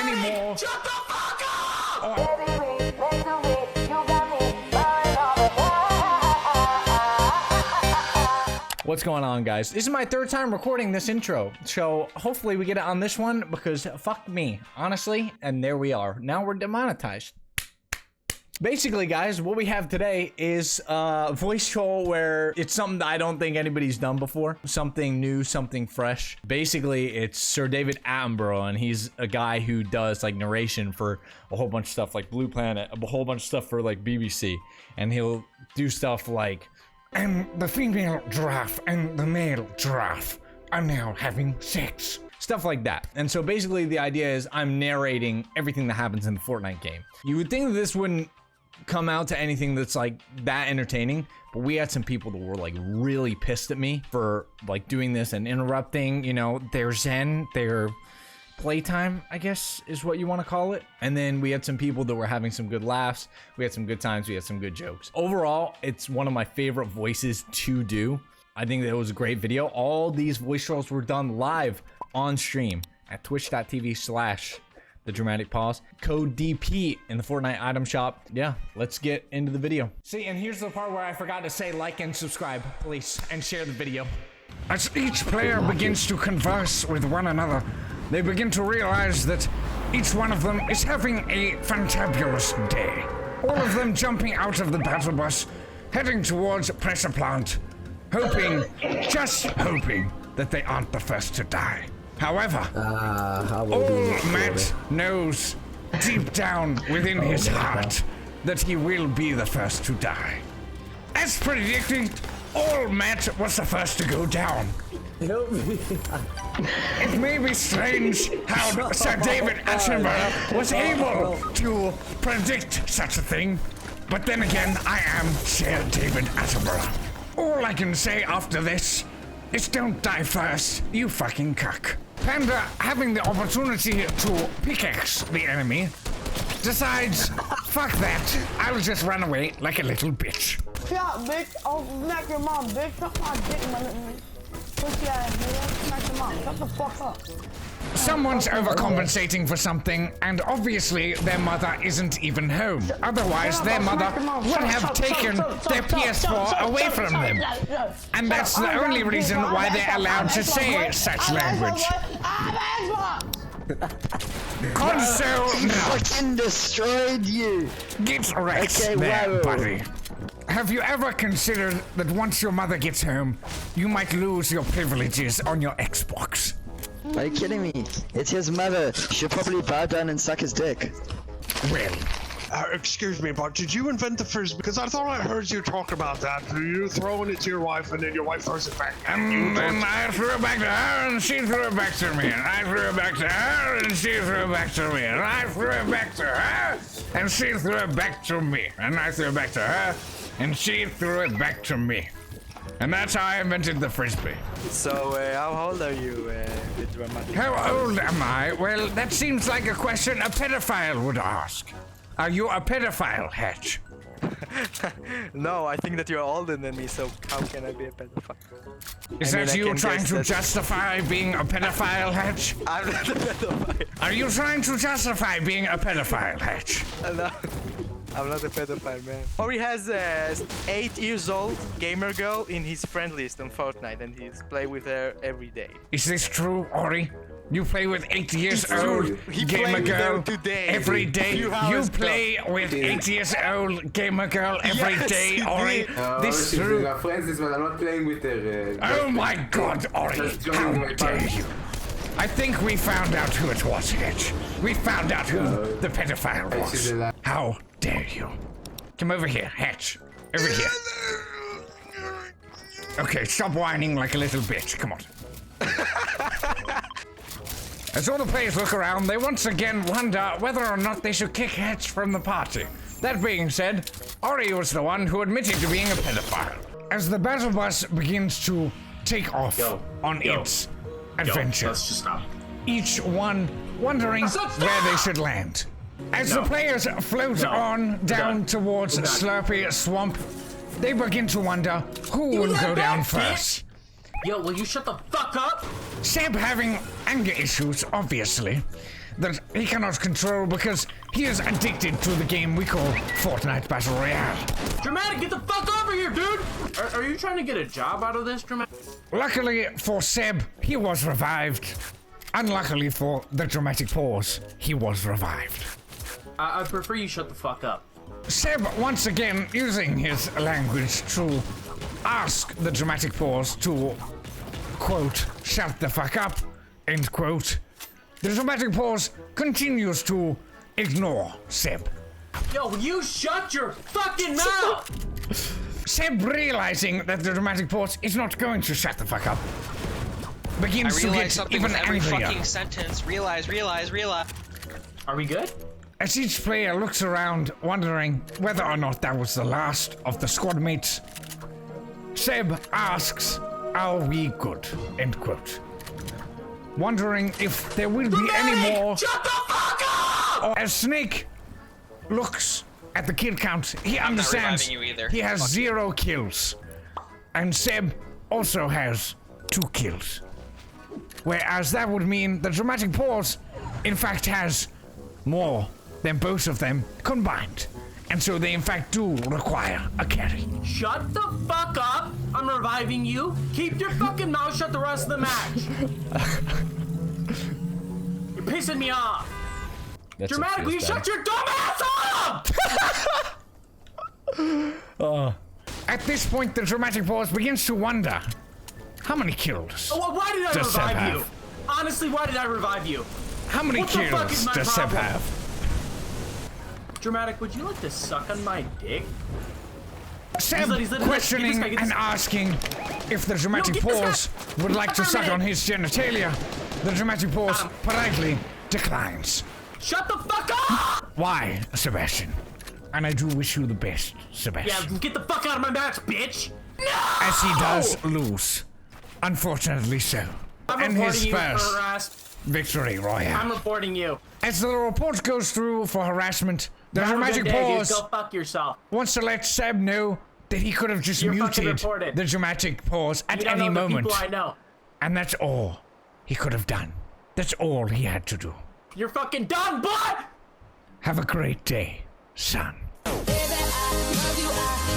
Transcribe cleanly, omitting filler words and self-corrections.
anymore. Shut the fuck up! What's going on, guys? This is my third time recording this intro, so hopefully we get it on this one, because fuck me, honestly, and there we are. Now we're demonetized. Basically, guys, what we have today is a voice troll where it's something that I don't think anybody's done before. Something new, something fresh. Basically, it's Sir David Attenborough, and he's a guy who does like narration for a whole bunch of stuff like Blue Planet, a whole bunch of stuff for like BBC, and he'll do stuff like, and the female giraffe and the male giraffe are now having sex. stuff like that. And so basically the idea is I'm narrating everything that happens in the Fortnite game. You would think that this wouldn't come out to anything that's like that entertaining, but we had some people that were like really pissed at me for like doing this and interrupting, you know, their zen, their playtime, I guess is what you want to call it. And then we had some people that were having some good laughs, we had some good times, we had some good jokes. Overall, it's one of my favorite voices to do. I think that it was a great video. All these voice trolls were done live on stream at twitch.tv/thedramaticpause. Code DP in the Fortnite item shop. Yeah, let's get into the video. See, and here's the part where I forgot to say like and subscribe, please, and share the video. As each player begins to converse with one another, they begin to realize that each one of them is having a fantabulous day. All of them jumping out of the battle bus, heading towards a pressure plant, hoping, just hoping, that they aren't the first to die. However, all Matt knows deep down within his heart that he will be the first to die. As predicted, all Matt was the first to go down. Help me. It may be strange how Sir David Attenborough was able to predict such a thing, but then again, I am Sir David Attenborough. All I can say after this is don't die first, you fucking cuck. Panda, having the opportunity to pickaxe the enemy, decides, fuck that, I'll just run away like a little bitch. Shut up, bitch. I'll smack your mom, bitch. Suck my dick, my little pussy ass nigga. Smack your mom. Shut the fuck up. Someone's overcompensating for something, and obviously their mother isn't even home. Otherwise, their mother would have taken their PS4 away from them. And that's the only reason why they're allowed to say such language. Console now. Fucking destroyed you. Get wrecked Okay, there, wow. buddy. Have you ever considered that once your mother gets home, you might lose your privileges on your Xbox? Are you kidding me? It's his mother. She should probably bow down and suck his dick. Well, Excuse me, but did you invent the frisbee? Because I thought I heard you talk about that. You throwing it to your wife and then your wife throws it back. and then I threw it back to her and she threw it back to me. And I threw it back to her and she threw it back to me. And I threw it back to her and she threw it back to me. And I threw it back to her and she threw it back to me. And that's how I invented the frisbee. So, how old are you, the dramatic? How old am I? Well, that seems like a question a pedophile would ask. Are you a pedophile, Hatch? No, I think that you're older than me, so how can I be a pedophile? Is I mean, that I you can trying guess to that- justify being a pedophile, Hatch? I'm not a pedophile. Are you trying to justify being a pedophile, Hatch? No, I'm not a pedophile, man. Ori has a 8 years old gamer girl in his friend list on Fortnite, and he's play with her every day. Is this true, Ori? You play with 8 years It's old true. He gamer played with girl her today. every day. Few You hours play with 8 years old gamer girl every Yes, day, he Ori. did. This is true. Our friends, but I'm not playing with her. Oh my God, Ori! Just How joining my dare party. you? I think we found out who it was, Hitch. We found out who the pedophile she's was. alive. How dare you? Come over here, Hatch. Over here. Okay, stop whining like a little bitch. Come on. As all the players look around, they once again wonder whether or not they should kick Hatch from the party. That being said, Ori was the one who admitted to being a pedophile. As the battle bus begins to take off on its adventure, Let's just stop. each one wondering where they should land. As the players float on down towards Slurpy Swamp, they begin to wonder who will go down first. Yo, will you shut the fuck up? Seb having anger issues, obviously, that he cannot control because he is addicted to the game we call Fortnite Battle Royale. Dramatic, get the fuck over here, dude! Are you trying to get a job out of this, Dramatic? Luckily for Seb, he was revived. Unluckily for the Dramatic Pause, he was revived. I prefer you shut the fuck up. Seb, once again, using his language to ask the Dramatic Pause to, quote, shut the fuck up, end quote. The Dramatic Pause continues to ignore Seb. Yo, you shut your fucking mouth! Seb, realizing that the Dramatic Pause is not going to shut the fuck up, begins to get even every angrier. fucking sentence. Realize. Are we good? As each player looks around, wondering whether or not that was the last of the squad mates, Seb asks, are we good? End quote. Wondering if there will be any more. Shut the fuck up! Or as Snake looks at the kill count, he understands reviving you either. he has 0 kills. And Seb also has 2 kills. Whereas that would mean the Dramatic Pause, in fact, has more than both of them combined. And so they in fact do require a carry. Shut the fuck up! I'm reviving you. Keep your fucking mouth shut the rest of the match. You're pissing me off. That's Dramatic, will you shut your dumb ass up? At this point, the Dramatic Pause begins to wonder, how many kills Why did I does Seb revive you? have? Honestly, why did I revive you? How many What the fuck kills is my does Seb problem? have? Dramatic, would you like to suck on my dick? Seb he's let- questioning get this guy. and asking if the Dramatic get this guy. Pause would like to Wait a suck minute. on his genitalia. The Dramatic Pause politely declines. Shut the fuck up! Why, Sebastian? And I do wish you the best, Yeah, Sebastian. get the fuck out of my match, bitch! No! As he does lose. Unfortunately so. I'm And his reporting you for first harassment. victory royale. I'm reporting you. As the report goes through for harassment, the Have a Dramatic good day, dude. Pause Go fuck yourself. wants to let Seb know that he could have just You're fucking muted reported. the Dramatic Pause at You don't any know the moment. people I know. And that's all he could have done. That's all he had to do. You're fucking done, boy! Have a great day, son. Baby, I love you, I